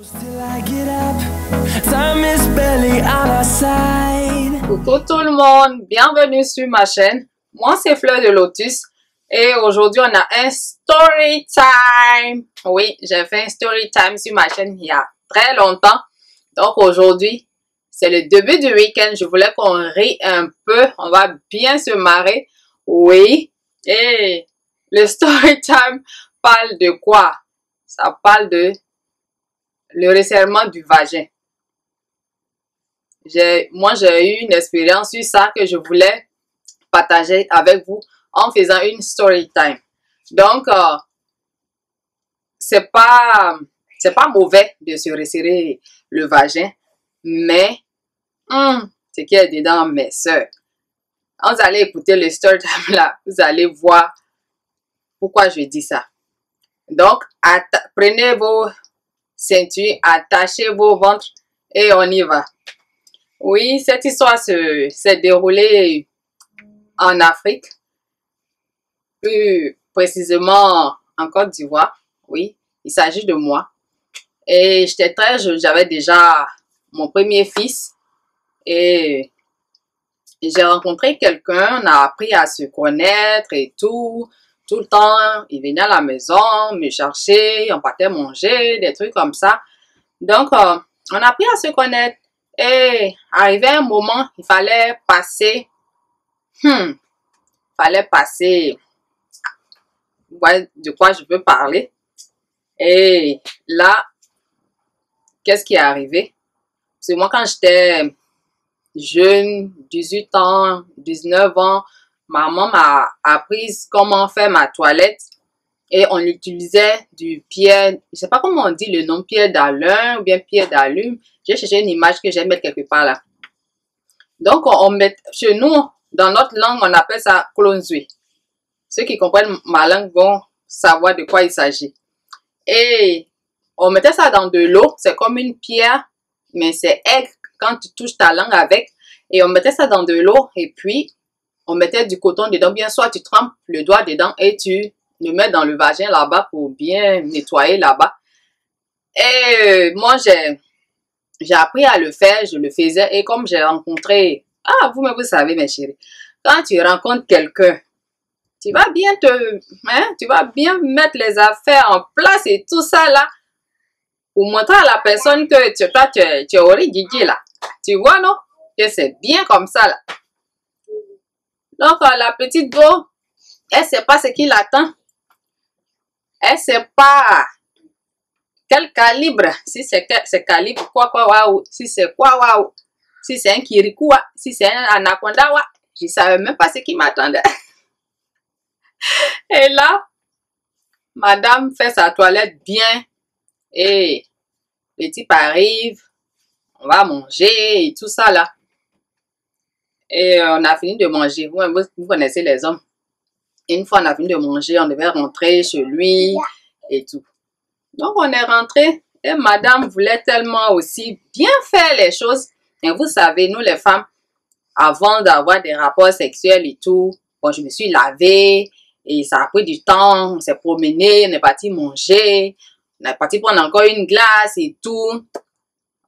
Coucou tout le monde, bienvenue sur ma chaîne. Moi c'est Fleur de Lotus et aujourd'hui on a un story time. Oui, j'ai fait un story time sur ma chaîne il y a très longtemps. Donc aujourd'hui c'est le début du week-end. Je voulais qu'on rie un peu, on va bien se marrer. Oui, et le story time parle de quoi? Ça parle de le resserrement du vagin. Moi, j'ai eu une expérience sur ça que je voulais partager avec vous en faisant une story time. Donc, c'est pas mauvais de se resserrer le vagin, mais ce qui est dedans, mes soeurs. Quand vous allez écouter le story time là, vous allez voir pourquoi je dis ça. Donc, prenez vos ceintures, attachez vos ventres et on y va. Oui, cette histoire s'est déroulée en Afrique, plus précisément en Côte d'Ivoire. Oui, il s'agit de moi. Et j'étais très jeune, j'avais déjà mon premier fils. Et j'ai rencontré quelqu'un, on a appris à se connaître et tout. Tout le temps, il venait à la maison, me chercher, on partait manger, des trucs comme ça. Donc, on a appris à se connaître. Et arrivé un moment, il fallait passer. Fallait passer. De quoi je veux parler. Et là, qu'est-ce qui est arrivé? C'est moi quand j'étais jeune, 18 ans, 19 ans, maman m'a appris comment faire ma toilette. Et on utilisait du pierre, je sais pas comment on dit le nom, pierre d'alun ou bien pierre d'allume. J'ai cherché une image que j'aime mettre quelque part là. Donc, on met, chez nous, dans notre langue, on appelle ça klonzui. Ceux qui comprennent ma langue vont savoir de quoi il s'agit. Et on mettait ça dans de l'eau, c'est comme une pierre, mais c'est aigre quand tu touches ta langue avec. Et on mettait ça dans de l'eau et puis on mettait du coton dedans. Bien soit tu trempes le doigt dedans et tu le mets dans le vagin là-bas pour bien nettoyer là-bas. Et moi, j'ai appris à le faire, je le faisais. Et comme j'ai rencontré... Ah, vous-même, vous savez, mes chéris. Quand tu rencontres quelqu'un, tu vas bien tu vas bien mettre les affaires en place et tout ça là. Pour montrer à la personne que tu es origigi là. Tu vois, non? Que c'est bien comme ça là. Donc, la petite go, elle sait pas ce qui l'attend. Elle sait pas quel calibre, si c'est calibre quoi waouh, si c'est quoi waouh, si c'est un kirikua, si c'est un anaconda wa, je savais même pas ce qui m'attendait. Et là, madame fait sa toilette bien et le type arrive, on va manger et tout ça là. Et on a fini de manger, vous connaissez les hommes. Et une fois on a fini de manger, on devait rentrer chez lui et tout. Donc, on est rentré et madame voulait tellement aussi bien faire les choses. Et vous savez, nous les femmes, avant d'avoir des rapports sexuels et tout, bon, je me suis lavée et ça a pris du temps. On s'est promené, on est parti manger, on est parti prendre encore une glace et tout.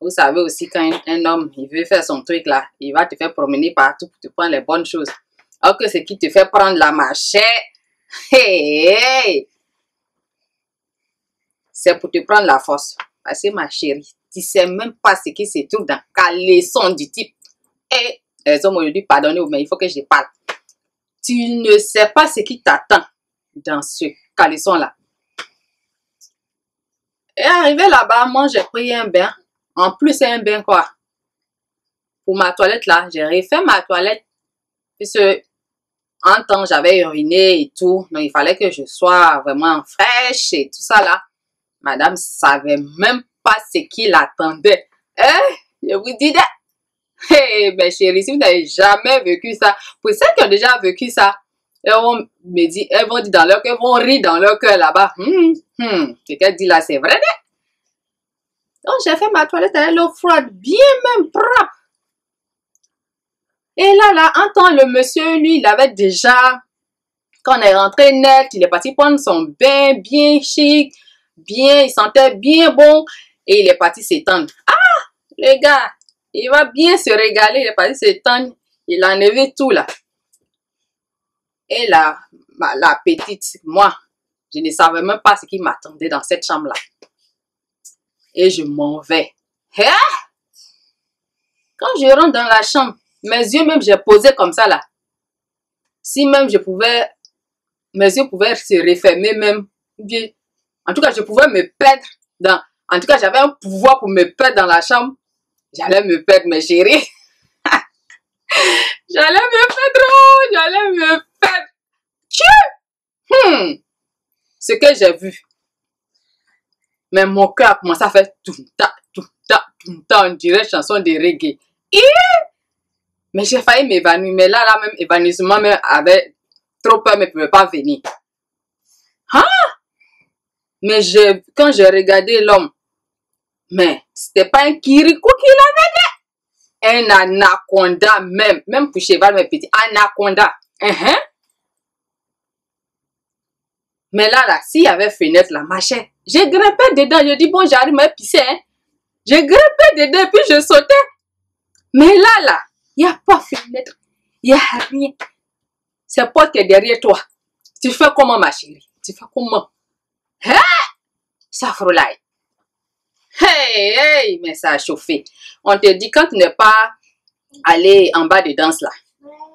Vous savez aussi, quand un homme, il veut faire son truc là, il va te faire promener partout pour te prendre les bonnes choses. Alors que ce qui te fait prendre la machette, hey! C'est pour te prendre la force. Parce que ma chérie, tu sais même pas ce qui se trouve dans le caleçon du type. Et les hommes aujourd'hui, pardonnez, mais il faut que je parle. Tu ne sais pas ce qui t'attend dans ce caleçon-là. Et arrivé là-bas, moi j'ai pris un bain. En plus, c'est un bain quoi? Pour ma toilette là, j'ai refait ma toilette. Puisque en temps, j'avais uriné et tout. Donc il fallait que je sois vraiment fraîche et tout ça là. Madame savait même pas ce qui l'attendait. Je vous dis, mes chéris, si vous n'avez jamais vécu ça, pour celles qui ont déjà vécu ça, elles vont me dire, elles vont dire dans leur cœur, elles vont rire dans leur cœur là-bas. Ce qu'elle dit là, c'est vrai. Donc, j'ai fait ma toilette avec l'eau froide, bien même propre. Et là, en temps, le monsieur, lui, il avait déjà, quand on est rentré net, il est parti prendre son bain bien chic. Bien, il sentait bien bon. Et il est parti s'étendre. Ah, le gars, il va bien se régaler. Il est parti s'étendre. Il a enlevé tout là. Et là, la petite, moi, je ne savais même pas ce qui m'attendait dans cette chambre-là. Et je m'en vais. Hein? Quand je rentre dans la chambre, mes yeux même, j'ai posé comme ça là. Si même je pouvais, mes yeux pouvaient se refermer même. En tout cas, je pouvais me perdre dans... En tout cas, j'avais un pouvoir pour me perdre dans la chambre. J'allais me perdre, mes chéris. J'allais me perdre, oh, j'allais me perdre. Ce que j'ai vu. Mais mon cœur a commencé à faire tout ta, on dirait chanson de reggae. Mais j'ai failli m'évanouir. Mais là, même évanouissement, même avait trop peur, mais ne pouvait pas venir. Hein? Mais quand j'ai regardé l'homme, mais c'était pas un kirikou qu'il avait dit. Un anaconda même pour cheval, mes petits. Anaconda. Mais là, s'il y avait fenêtre, là, machin, j'ai grimpé dedans. Je dis, bon, j'arrive à pisser. Hein. J'ai grimpé dedans, puis je sautais. Mais là, il n'y a pas fenêtre. Il n'y a rien. C'est porte qui est derrière toi. Tu fais comment, ma chérie? Tu fais comment? Hein? Ça frôlaille. Hey, mais ça a chauffé. On te dit, quand tu n'es pas allé en bas de danse, là,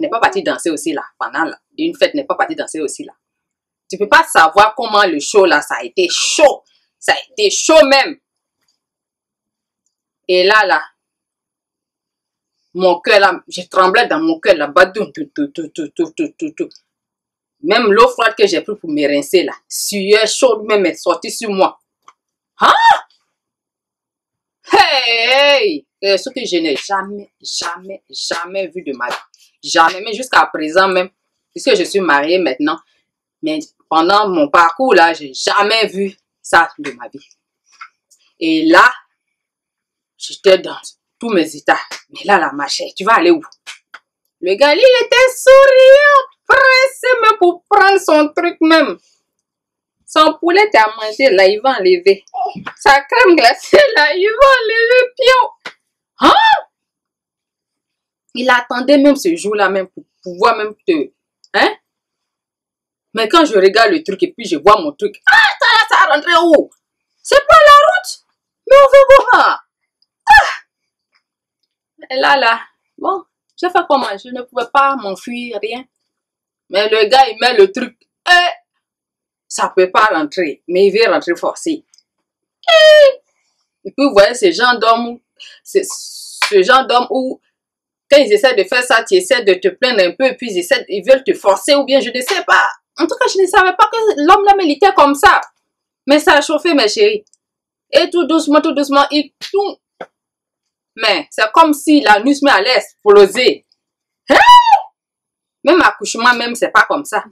n'est pas parti danser aussi, là, pendant une fête, n'est pas parti danser aussi, là. Tu peux pas savoir comment le show, là, ça a été chaud. Ça a été chaud même. Et là, mon cœur, là, je tremblais dans mon cœur, là-bas. Même l'eau froide que j'ai pris pour me rincer, là, sueur chaude même est sortie sur moi. Hein? Hey! Ce que je n'ai jamais vu de ma vie. Jamais, mais jusqu'à présent même, puisque je suis mariée maintenant, mais pendant mon parcours là, j'ai jamais vu ça de ma vie. Et là, j'étais dans tous mes états. Mais là, ma chère, tu vas aller où? Le gars, il était souriant, pressé même pour prendre son truc même. Son poulet à manger, là, il va enlever. Sa crème glacée, là, il va enlever pion. Hein? Il attendait même ce jour-là, même pour pouvoir même te... Hein? Mais quand je regarde le truc et puis je vois mon truc, ah, ça a rentré où? C'est pas la route. Mais on veut voir. Ah! Et là, bon, j'ai fait comment? Je ne pouvais pas m'enfuir, rien. Mais le gars, il met le truc. Ça peut pas rentrer, mais il veut rentrer forcé. Et puis, vous voyez, ce genre d'homme où, quand ils essaient de faire ça, tu essaies de te plaindre un peu, et puis ils veulent te forcer, ou bien je ne sais pas. En tout cas, je ne savais pas que l'homme là militait comme ça. Mais ça a chauffé, mes chéris. Et tout doucement, il tourne. Mais c'est comme si la nuit allait exploser. Hey! Même accouchement, même, c'est pas comme ça.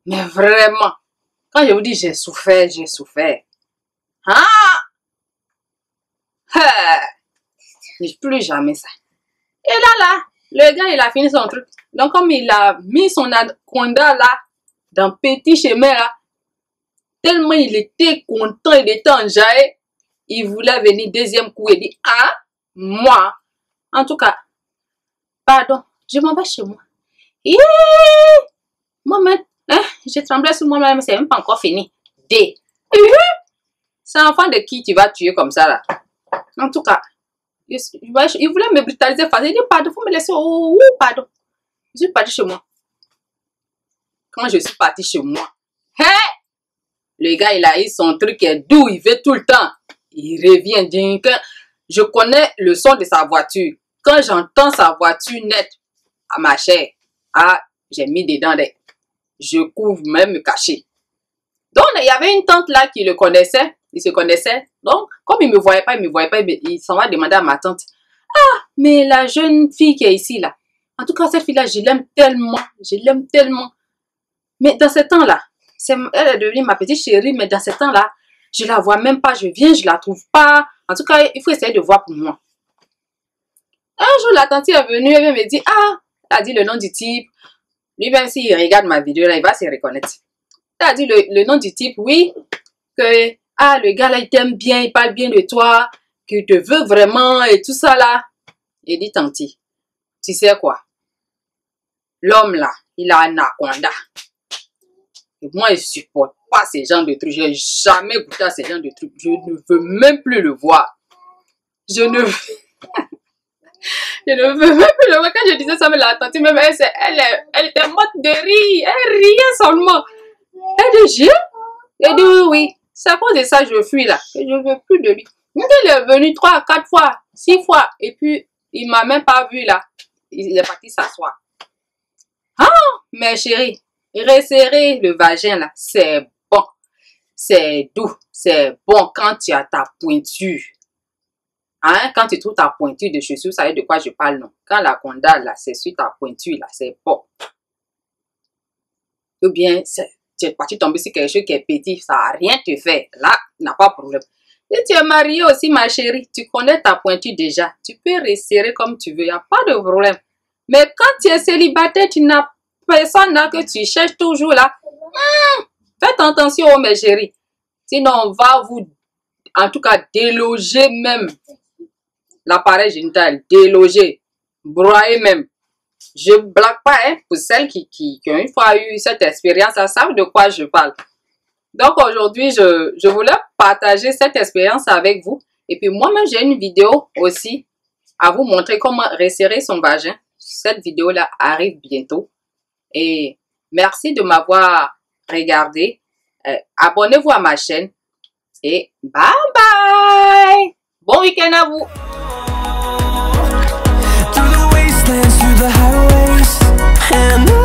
Mais vraiment. Quand je vous dis j'ai souffert. Ah! Plus jamais ça. Et là, le gars, il a fini son truc. Donc, comme il a mis son anaconda là, dans le petit chemin là, tellement il était content, il était enjaillé, il voulait venir deuxième coup et dit, ah, moi, en tout cas, pardon, je m'en vais chez moi. Moi-même, hein, j'ai tremblé sur moi-même, c'est même pas encore fini. C'est un enfant de qui tu vas tuer comme ça là? En tout cas, il voulait me brutaliser. Il dit, pardon, faut me laisser. Oh, pardon. Je suis partie chez moi. Quand je suis partie chez moi, hey! Le gars, il a eu son truc d'où il veut tout le temps. Il revient. Je connais le son de sa voiture. Quand j'entends sa voiture nette, à ma chère, ah, j'ai mis dedans des... Je couvre même me cacher. Donc, il y avait une tante là qui le connaissait. Il se connaissait. Donc, comme il ne me voyait pas, il s'en va demander à ma tante. Ah, mais la jeune fille qui est ici là. En tout cas, cette fille-là, je l'aime tellement. Mais dans ce temps-là, elle est devenue ma petite chérie, mais dans ce temps-là, je la vois même pas. Je viens, je la trouve pas. En tout cas, il faut essayer de voir pour moi. Un jour, la tante est venue, elle me dit, ah, elle a dit le nom du type. Lui, même s'il regarde ma vidéo là, il va se reconnaître. Elle a dit le nom du type, oui, que Ah, le gars là, il t'aime bien, il parle bien de toi, qu'il te veut vraiment et tout ça là. Il dit, tanti, tu sais quoi? L'homme là, il a un anaconda. Et moi, je supporte pas ces gens de trucs. Je n'ai jamais goûté à ces gens de trucs. Je ne veux même plus le voir. Je ne veux même plus le voir. Quand je disais ça, mais la tante, même elle était morte de rire. Elle riait seulement. Elle dit, elle dit oui. C'est à cause de ça que je fuis là. Que je ne veux plus de lui. Il est venu 3, 4 fois, 6 fois. Et puis, il m'a même pas vu là. Il est parti s'asseoir. Ah, mes chéris, resserrer le vagin là, c'est bon. C'est doux. C'est bon quand tu as ta pointure. Hein? Quand tu trouves ta pointure de chaussure, ça veut dire de quoi je parle, non? Quand la conda là, c'est sur ta pointure là, c'est bon. Ou bien, tu es parti tomber sur quelque chose qui est petit, ça n'a rien te fait. Là, n'a pas de problème. Et tu es marié aussi, ma chérie, tu connais ta pointure déjà. Tu peux resserrer comme tu veux, il n'y a pas de problème. Mais quand tu es célibataire, tu n'as personne là que tu cherches toujours là. Faites attention, mes chéris. Sinon, on va vous, en tout cas, déloger même l'appareil génital. Déloger. Broyer même. Je ne blague pas, hein, pour celles qui ont une fois eu cette expérience, elles savent de quoi je parle. Donc aujourd'hui, je voulais partager cette expérience avec vous. Et puis moi-même, j'ai une vidéo aussi à vous montrer comment resserrer son vagin. Cette vidéo-là arrive bientôt. Et merci de m'avoir regardé. Abonnez-vous à ma chaîne. Et bye bye! Bon week-end à vous! And